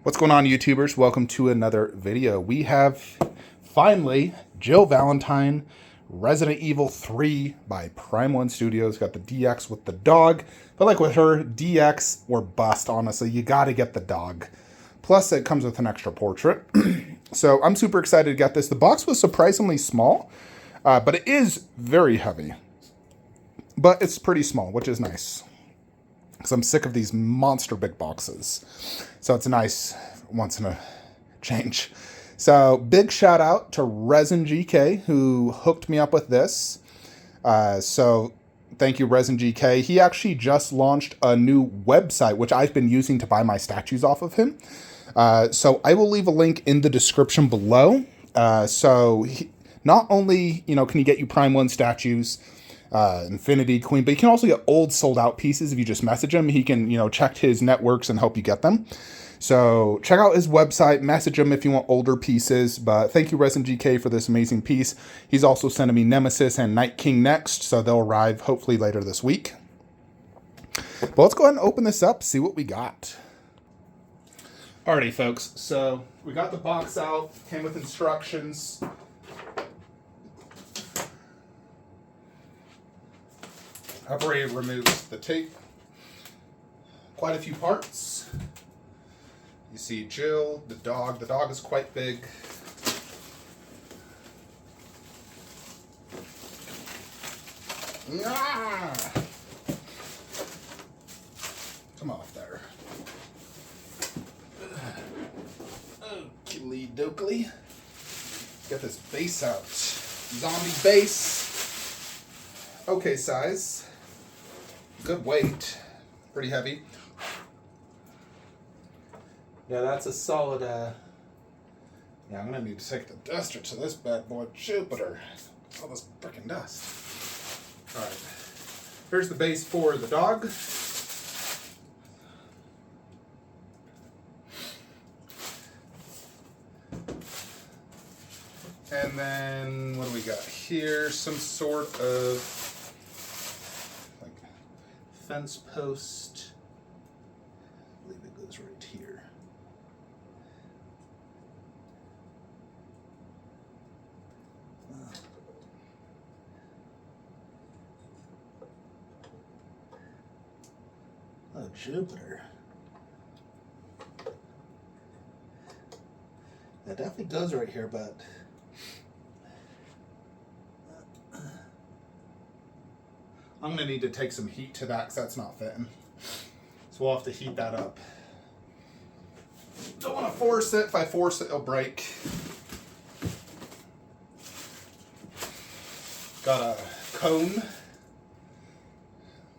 What's going on, YouTubers? Welcome to another video. We have finally Jill Valentine, Resident Evil 3 by Prime 1 Studios. Got the DX with the dog. But like with her, DX or bust, honestly. You got to get the dog. Plus, it comes with an extra portrait. So I'm super excited to get this. The box was surprisingly small, but it is very heavy. But it's pretty small, which is nice, because I'm sick of these monster big boxes. So it's nice once in a change. So big shout out to Resin GK, who hooked me up with this. So thank you, Resin GK. He actually just launched a new website, which I've been using to buy my statues off of him. So I will leave a link in the description below. Not only, can he get you Prime 1 statues, Infinity Queen, but you can also get old sold out pieces if you just message him. He can, check his networks and help you get them. So check out his website, message him if you want older pieces. But thank you, Resin GK, for this amazing piece. He's also sending me Nemesis and Night King next, so they'll arrive hopefully later this week. But let's go ahead and open this up, see what we got. Alrighty, folks, so we got the box out, came with instructions. I've already removed the tape. Quite a few parts. You see Jill, the dog. The dog is quite big. Ah! Come off there. Oakley dokley. Get this base out. Zombie base. Okay size. Good weight. Pretty heavy. Yeah, that's a solid, yeah, I'm gonna need to take the duster to this bad boy, Jupiter. All this frickin' dust. Alright. Here's the base for the dog. And then, what do we got here? Some sort of fence post. I believe it goes right here. Oh, Jupiter. That definitely goes right here, but I'm going to need to take some heat to that because that's not fitting. So we'll have to heat that up. Don't want to force it. If I force it, it'll break. Got a cone.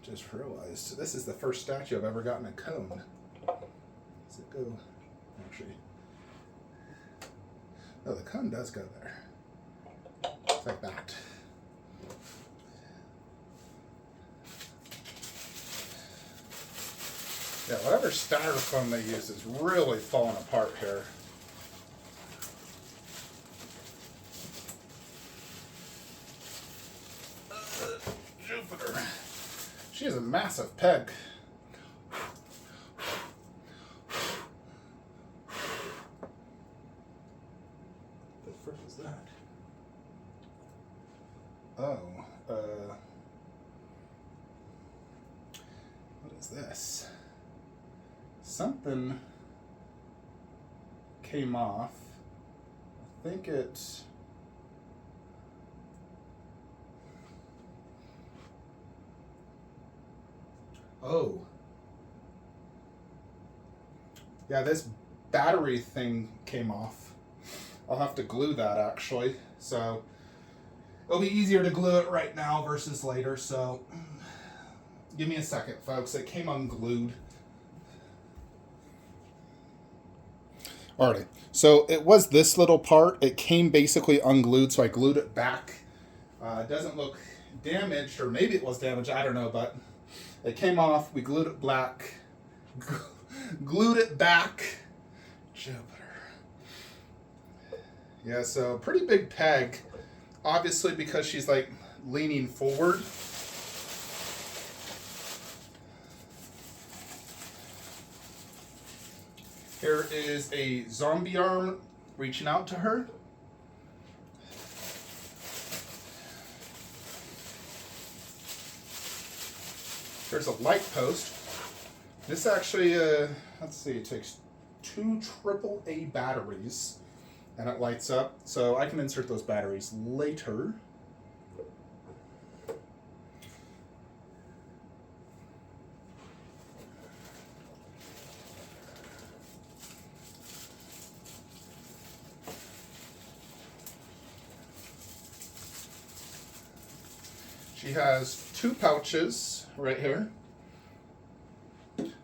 Just realized this is the first statue I've ever gotten a cone. Does it go? Actually. No, the cone does go there. It's like that. Yeah, whatever styrofoam they use is really falling apart here. Jupiter. She is a massive peg. The frick is that? Oh, what is this? Something came off. I think it... Oh. Yeah, this battery thing came off. I'll have to glue that actually. So it'll be easier to glue it right now versus later. So give me a second, folks. It came unglued. Alrighty, so it was this little part. It came basically unglued, so I glued it back. It doesn't look damaged, or maybe it was damaged, I don't know, but it came off. We glued it black, glued it back. Jupiter. Yeah, so pretty big peg, obviously because she's like leaning forward. Here is a zombie arm reaching out to her. There's a light post. This actually, let's see, it takes 2 AAA batteries and it lights up. So I can insert those batteries later. She has 2 pouches right here.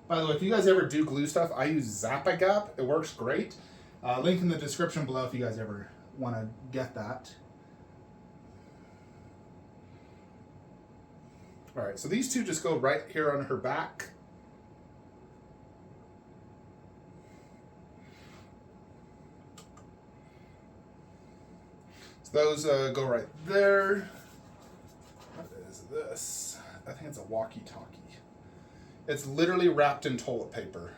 By the way, if you guys ever do glue stuff, I use Zap-A-Gap. It works great. Link in the description below if you guys ever want to get that. All right, so these 2 just go right here on her back. So those go right there. What is this? I think it's a walkie-talkie. It's literally wrapped in toilet paper.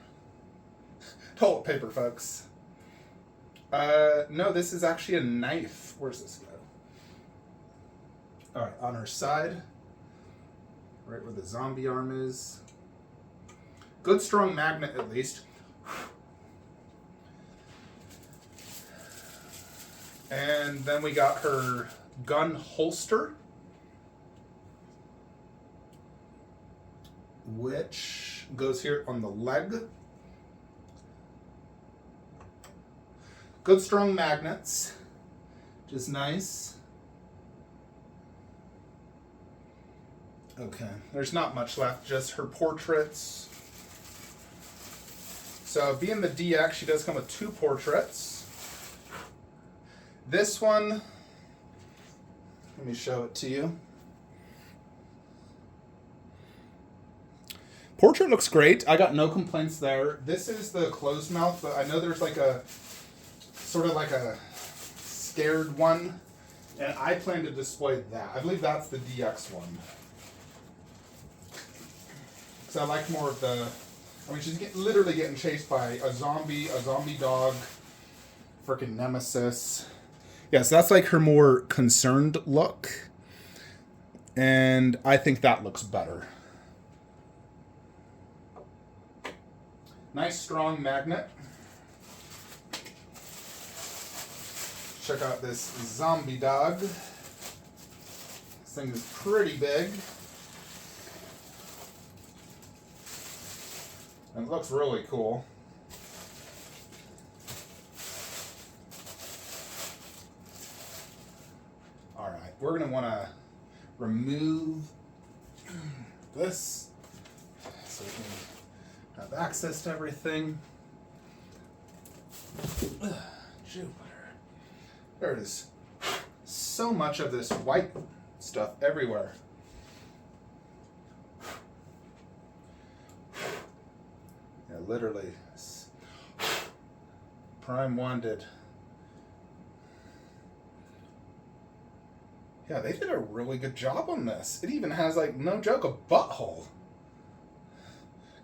Toilet paper, folks. No, this is actually a knife. Where's this go? All right, on her side, right where the zombie arm is. Good strong magnet, at least. And then we got her gun holster, which goes here on the leg. Good strong magnets, just nice. Okay, there's not much left, just her portraits. So being the DX, she does come with 2 portraits. This one, let me show it to you. Portrait looks great. I got no complaints there. This is the closed mouth, but I know there's like a, sort of like a scared one. And I plan to display that. I believe that's the DX one. So I like more of the, I mean, she's literally getting chased by a zombie dog, freaking nemesis. Yeah, so that's like her more concerned look. And I think that looks better. Nice strong magnet. Check out this zombie dog. This thing is pretty big. And it looks really cool. All right, we're gonna wanna remove this so we can have access to everything. Jupiter. There it is. So much of this white stuff everywhere. Yeah, literally. Prime wanted. Yeah, they did a really good job on this. It even has, like, no joke, a butthole.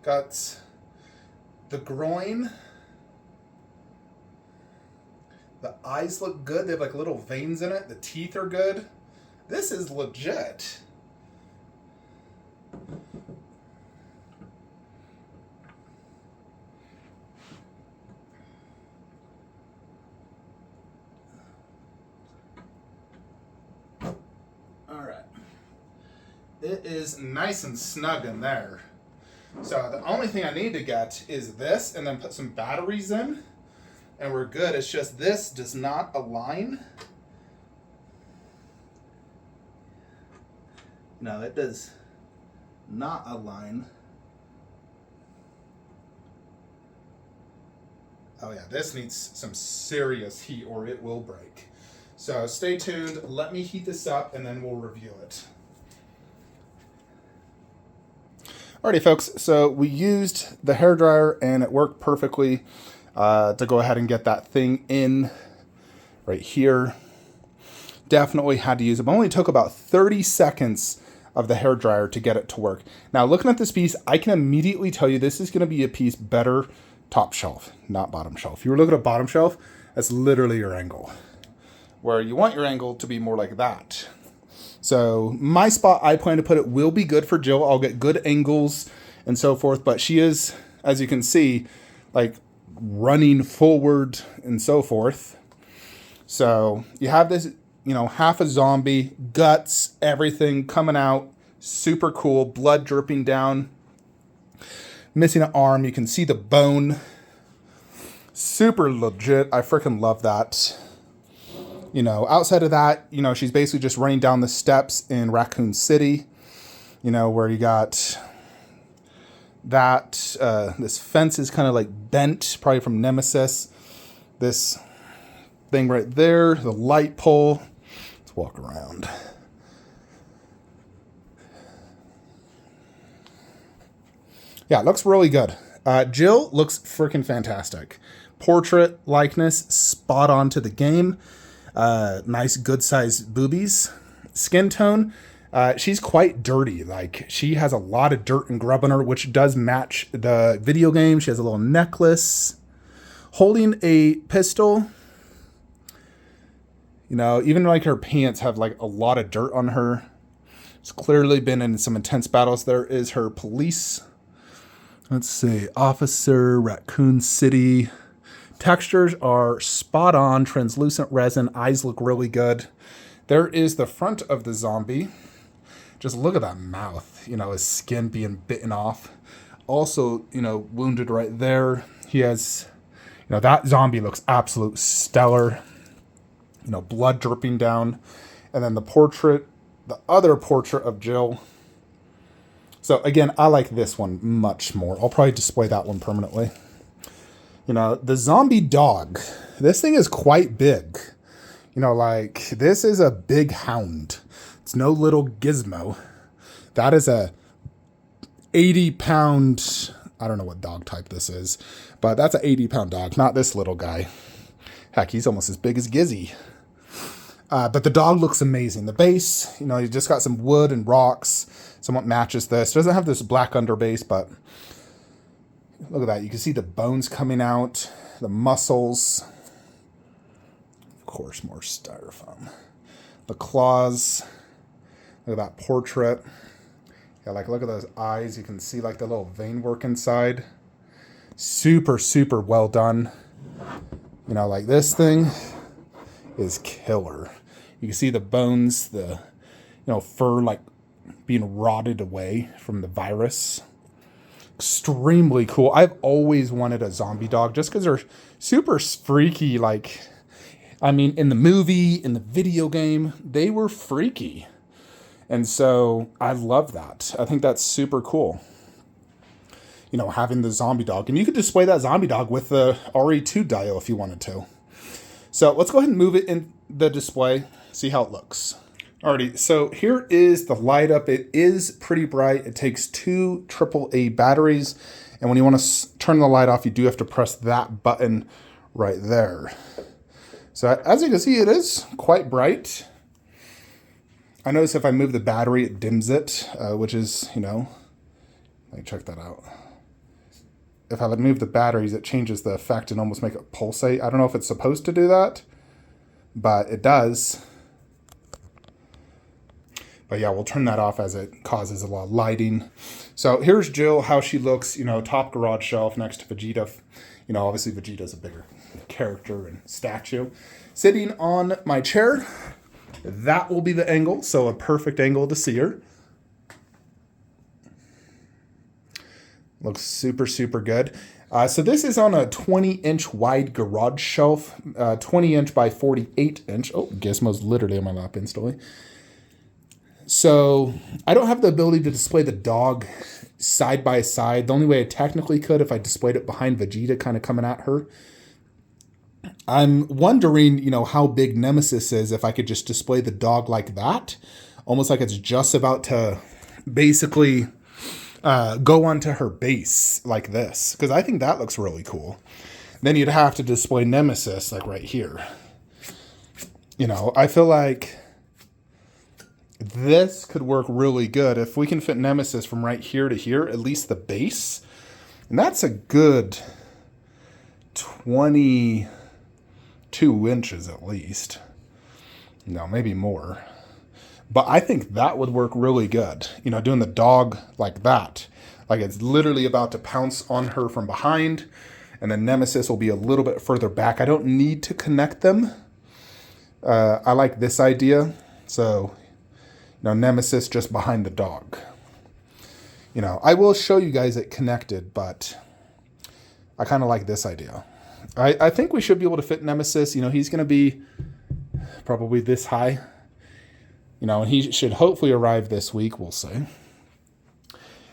Got the groin. The eyes look good. They have, like, little veins in it. The teeth are good. This is legit. It is nice and snug in there. So the only thing I need to get is this and then put some batteries in and we're good. It's just this does not align. No, it does not align. Oh yeah, this needs some serious heat or it will break. So stay tuned. Let me heat this up and then we'll review it. Alrighty, folks, so we used the hairdryer and it worked perfectly to go ahead and get that thing in right here. Definitely had to use it, but only took about 30 seconds of the hairdryer to get it to work. Now, looking at this piece, I can immediately tell you this is going to be a piece better top shelf, not bottom shelf. If you were looking at bottom shelf, that's literally your angle. Where you want your angle to be more like that. So my spot I plan to put it will be good for Jill. I'll get good angles and so forth, but she is, as you can see, like running forward and so forth. So you have this, you know, half a zombie, guts, everything coming out, super cool, blood dripping down, missing an arm. You can see the bone, super legit. I freaking love that. You know, outside of that, you know, she's basically just running down the steps in Raccoon City, you know, where you got that, this fence is kind of like bent, probably from Nemesis. This thing right there, the light pole. Let's walk around. Yeah, it looks really good. Jill looks freaking fantastic. Portrait likeness, spot on to the game. Nice good sized boobies. Skin tone, she's quite dirty. Like, she has a lot of dirt and grub on her, which does match the video game. She has a little necklace, holding a pistol. You know, even like her pants have like a lot of dirt on her. She's clearly been in some intense battles. There is her police. Let's see, officer, Raccoon City. Textures are spot on, translucent resin, eyes look really good. There is the front of the zombie. Just look at that mouth, you know, his skin being bitten off. Also, you know, wounded right there. He has, you know, that zombie looks absolute stellar. You know, blood dripping down. And then the portrait, the other portrait of Jill. So again, I like this one much more. I'll probably display that one permanently. You know, the zombie dog, this thing is quite big. You know, like, this is a big hound. It's no little gizmo. That is a 80-pound, I don't know what dog type this is, but that's an 80-pound dog, not this little guy. Heck, he's almost as big as Gizzy. But the dog looks amazing. The base, you know, you just got some wood and rocks. Somewhat matches this. Doesn't have this black underbase, but look at that. You can see the bones coming out, the muscles. Of course, more styrofoam. The claws. Look at that portrait. Yeah, like, look at those eyes. You can see like the little vein work inside. Super, super well done. You know, like, this thing is killer. You can see the bones, the, you know, fur like being rotted away from the virus. Extremely cool. I've always wanted a zombie dog just because they're super freaky. Like, I mean, in the movie, in the video game, they were freaky. And so I love that. I think that's super cool. You know, having the zombie dog. And you could display that zombie dog with the RE2 dial if you wanted to. So let's go ahead and move it in the display, see how it looks. Alrighty, so here is the light up. It is pretty bright. It takes 2 AAA batteries. And when you want to turn the light off, you do have to press that button right there. So as you can see, it is quite bright. I notice if I move the battery, it dims it, which is, you know, let me check that out. If I move the batteries, it changes the effect and almost make it pulsate. I don't know if it's supposed to do that, but it does. But yeah, we'll turn that off as it causes a lot of lighting. So here's Jill, how she looks, you know, top garage shelf next to Vegeta. You know, obviously Vegeta's a bigger character and statue. Sitting on my chair, that will be the angle, so a perfect angle to see her. Looks super, super good. So this is on a 20-inch wide garage shelf, 20-inch by 48-inch. Oh, Gizmo's literally on my lap instantly. So I don't have the ability to display the dog side by side. The only way I technically could if I displayed it behind Vegeta kind of coming at her. I'm wondering, you know, how big Nemesis is if I could just display the dog like that. Almost like it's just about to basically go onto her base like this. Because I think that looks really cool. Then you'd have to display Nemesis like right here. You know, I feel like this could work really good if we can fit Nemesis from right here to here, at least the base. And that's a good 22 inches at least. No, maybe more. But I think that would work really good. You know, doing the dog like that. Like it's literally about to pounce on her from behind. And then Nemesis will be a little bit further back. I don't need to connect them. I like this idea. So, you know, Nemesis just behind the dog. You know, I will show you guys it connected, but I kind of like this idea. I think we should be able to fit Nemesis. You know, he's going to be probably this high. You know, and he should hopefully arrive this week. We'll see.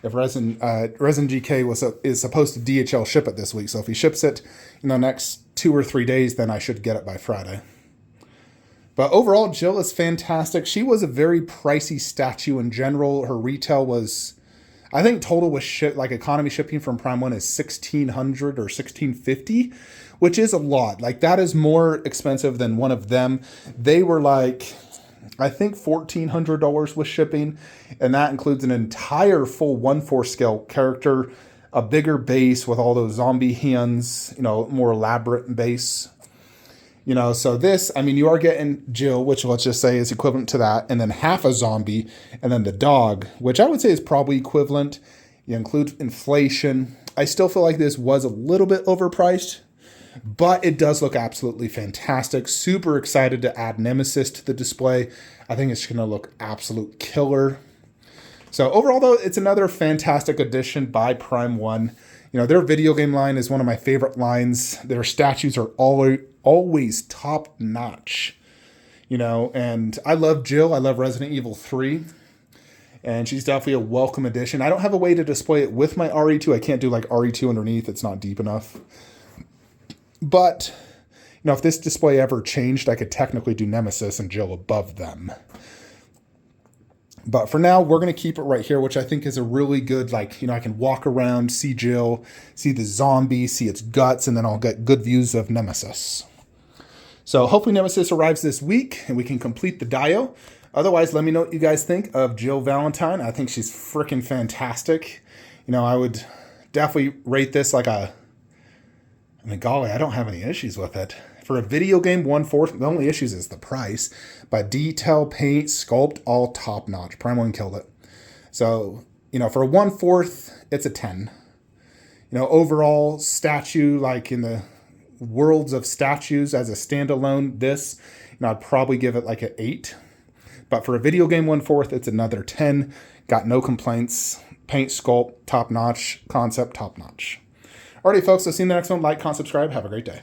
If Resin GK is supposed to DHL ship it this week, so if he ships it, you know, next 2 or 3 days, then I should get it by Friday. But overall, Jill is fantastic. She was a very pricey statue in general. Her retail was, I think, total was like economy shipping from Prime 1 is $1,600 or $1,650, which is a lot. Like that is more expensive than one of them. They were like, I think $1,400 with shipping, and that includes an entire full 1/4 scale character, a bigger base with all those zombie hands, you know, more elaborate base. You know, so this, I mean, you are getting Jill, which let's just say is equivalent to that, and then half a zombie, and then the dog, which I would say is probably equivalent. You include inflation. I still feel like this was a little bit overpriced, but it does look absolutely fantastic. Super excited to add Nemesis to the display. I think it's going to look absolute killer. So overall, though, it's another fantastic addition by Prime 1. You know, their video game line is one of my favorite lines. Their statues are always top notch. You know, and I love Jill. I love Resident Evil 3. And she's definitely a welcome addition. I don't have a way to display it with my RE2. I can't do like RE2 underneath. It's not deep enough. But, you know, if this display ever changed, I could technically do Nemesis and Jill above them. But for now, we're going to keep it right here, which I think is a really good, like, you know, I can walk around, see Jill, see the zombie, see its guts, and then I'll get good views of Nemesis. So hopefully Nemesis arrives this week and we can complete the dio. Otherwise, let me know what you guys think of Jill Valentine. I think she's freaking fantastic. You know, I would definitely rate this like a, I mean, golly, I don't have any issues with it. For a video game, 1/4, the only issues is the price. But detail, paint, sculpt, all top notch. Prime 1 killed it. So, you know, for a 1/4, it's a 10. You know, overall statue, like in the worlds of statues as a standalone, this, you know, I'd probably give it like an 8. But for a video game 1/4, it's another 10. Got no complaints. Paint, sculpt, top notch. Concept, top notch. Alrighty, folks, I'll see you in the next one. Like, comment, subscribe. Have a great day.